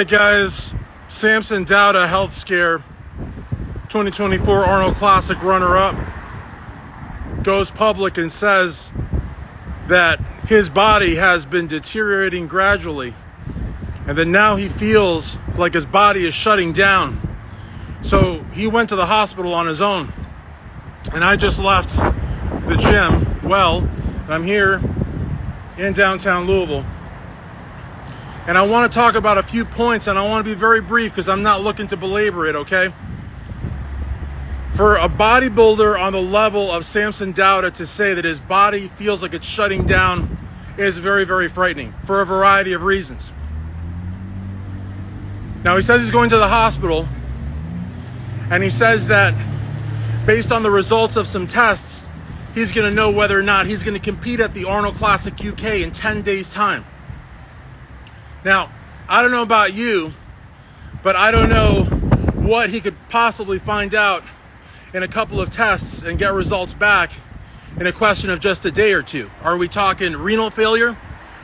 Hey guys, Samson Dauda health scare, 2024 Arnold Classic runner-up, goes public and says that his body has been deteriorating gradually and that now he feels like his body is shutting down. So he went to the hospital on his own, and I just left the gym. Well, I'm here in downtown Louisville, and I want to talk about a few points, and I want to be very brief because I'm not looking to belabor it, okay? For a bodybuilder on the level of Samson Dauda to say that his body feels like it's shutting down is very, very frightening for a variety of reasons. Now, he says he's going to the hospital, and he says that based on the results of some tests, he's going to know whether or not he's going to compete at the Arnold Classic UK in 10 days' time. Now, I don't know about you, but I don't know what he could possibly find out in a couple of tests and get results back in a question of just a day or two. Are we talking renal failure?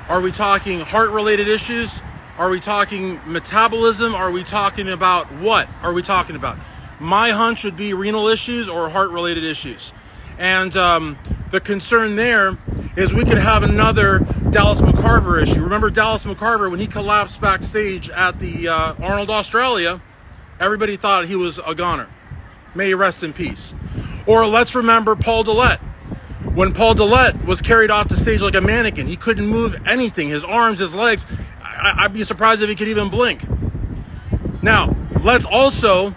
Are we talking heart-related issues? Are we talking metabolism? Are we talking about what are we talking about? My hunch would be renal issues or heart-related issues. And the concern there is we could have another Dallas McCarver issue. Remember Dallas McCarver, when he collapsed backstage at the Arnold Australia, everybody thought he was a goner. May he rest in peace. Or let's remember Paul Dillette. When Paul Dillette was carried off the stage like a mannequin, he couldn't move anything, his arms, his legs. I'd be surprised if he could even blink. Now, let's also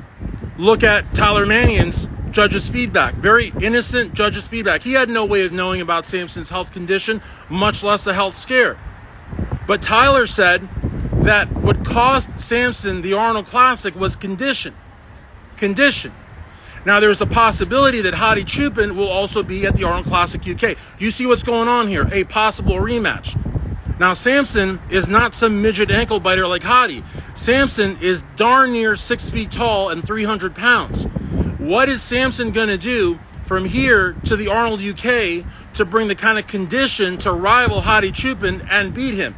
look at Tyler Mannion's judge's feedback. Very innocent judge's feedback. He had no way of knowing about Samson's health condition, much less a health scare. But Tyler said that what cost Samson the Arnold Classic was condition. Condition. Now, there's the possibility that Hadi Chupin will also be at the Arnold Classic UK. You see what's going on here? A possible rematch. Now, Samson is not some midget ankle biter like Hadi. Samson is darn near 6 feet tall and 300 pounds. What is Samson going to do from here to the Arnold UK to bring the kind of condition to rival Hadi Chupin and beat him?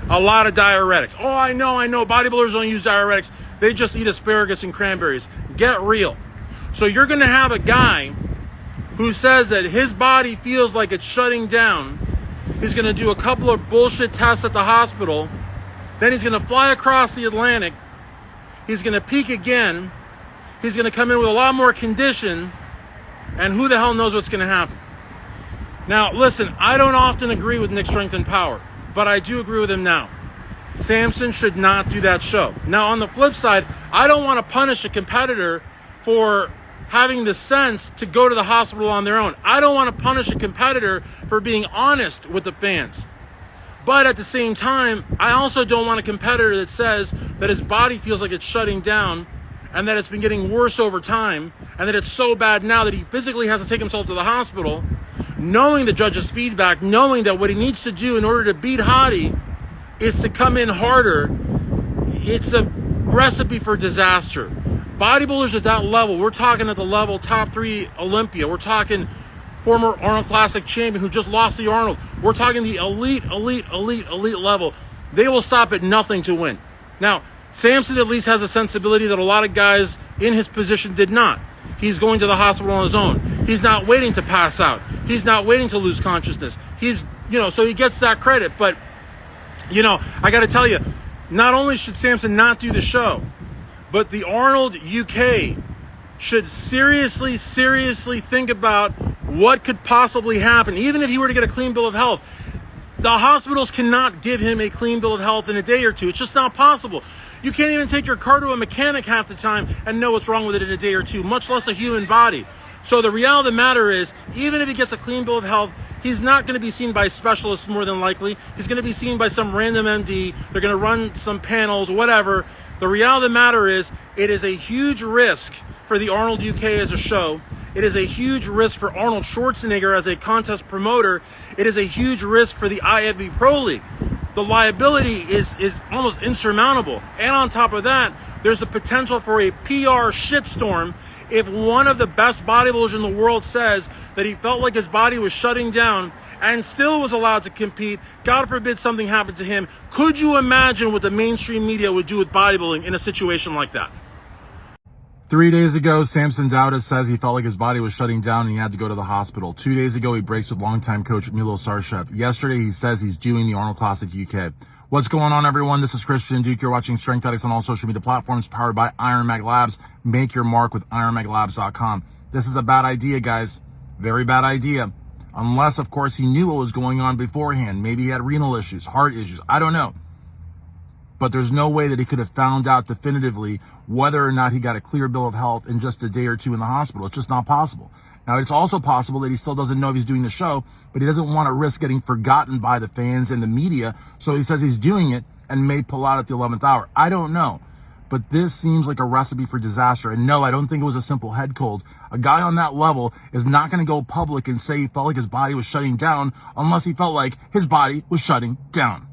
A lot of diuretics. Oh, I know. Bodybuilders don't use diuretics. They just eat asparagus and cranberries. Get real. So you're going to have a guy who says that his body feels like it's shutting down. He's going to do a couple of bullshit tests at the hospital. Then he's going to fly across the Atlantic. He's going to peak again. He's going to come in with a lot more condition. And who the hell knows what's going to happen? Now, listen, I don't often agree with Nick Strength and Power, but I do agree with him now. Samson should not do that show. Now, on the flip side, I don't want to punish a competitor for having the sense to go to the hospital on their own. I don't want to punish a competitor for being honest with the fans. But at the same time, I also don't want a competitor that says that his body feels like it's shutting down and that it's been getting worse over time and that it's so bad now that he physically has to take himself to the hospital, knowing the judge's feedback, knowing that what he needs to do in order to beat Hadi is to come in harder. It's a recipe for disaster. Bodybuilders at that level, we're talking at the level top 3 Olympian. We're talking former Arnold Classic champion who just lost the Arnold. We're talking the elite level. They will stop at nothing to win. Now, Samson at least has a sensibility that a lot of guys in his position did not. He's going to the hospital on his own. He's not waiting to pass out. He's not waiting to lose consciousness. He's, so he gets that credit. But, I got to tell you, not only should Samson not do the show, but the Arnold UK should seriously think about what could possibly happen. Even if he were to get a clean bill of health, the hospitals cannot give him a clean bill of health in a day or two. It's just not possible. You can't even take your car to a mechanic half the time and know what's wrong with it in a day or two, much less a human body. So the reality of the matter is, even if he gets a clean bill of health, he's not going to be seen by specialists more than likely. He's going to be seen by some random MD. They're going to run some panels, whatever. The reality of the matter is, it is a huge risk for the Arnold UK as a show. It is a huge risk for Arnold Schwarzenegger as a contest promoter. It is a huge risk for the IFB Pro League. The liability is almost insurmountable. And on top of that, there's the potential for a PR shitstorm if one of the best bodybuilders in the world says that he felt like his body was shutting down and still was allowed to compete. God forbid something happened to him. Could you imagine what the mainstream media would do with bodybuilding in a situation like that? 3 days ago, Samson Dauda says he felt like his body was shutting down and he had to go to the hospital. 2 days ago, he breaks with longtime coach Milos Sarcev. Yesterday, he says he's doing the Arnold Classic UK. What's going on, everyone? This is Christian Duke. You're watching Strength Addicts on all social media platforms, powered by Iron Mag Labs. Make your mark with ironmaglabs.com. This is a bad idea, guys. Very bad idea. Unless, of course, he knew what was going on beforehand. Maybe he had renal issues, heart issues. I don't know. But there's no way that he could have found out definitively whether or not he got a clear bill of health in just a day or two in the hospital. It's just not possible. Now, it's also possible that he still doesn't know if he's doing the show, but he doesn't want to risk getting forgotten by the fans and the media. So he says he's doing it and may pull out at the 11th hour. I don't know. But this seems like a recipe for disaster. And no, I don't think it was a simple head cold. A guy on that level is not going to go public and say he felt like his body was shutting down unless he felt like his body was shutting down.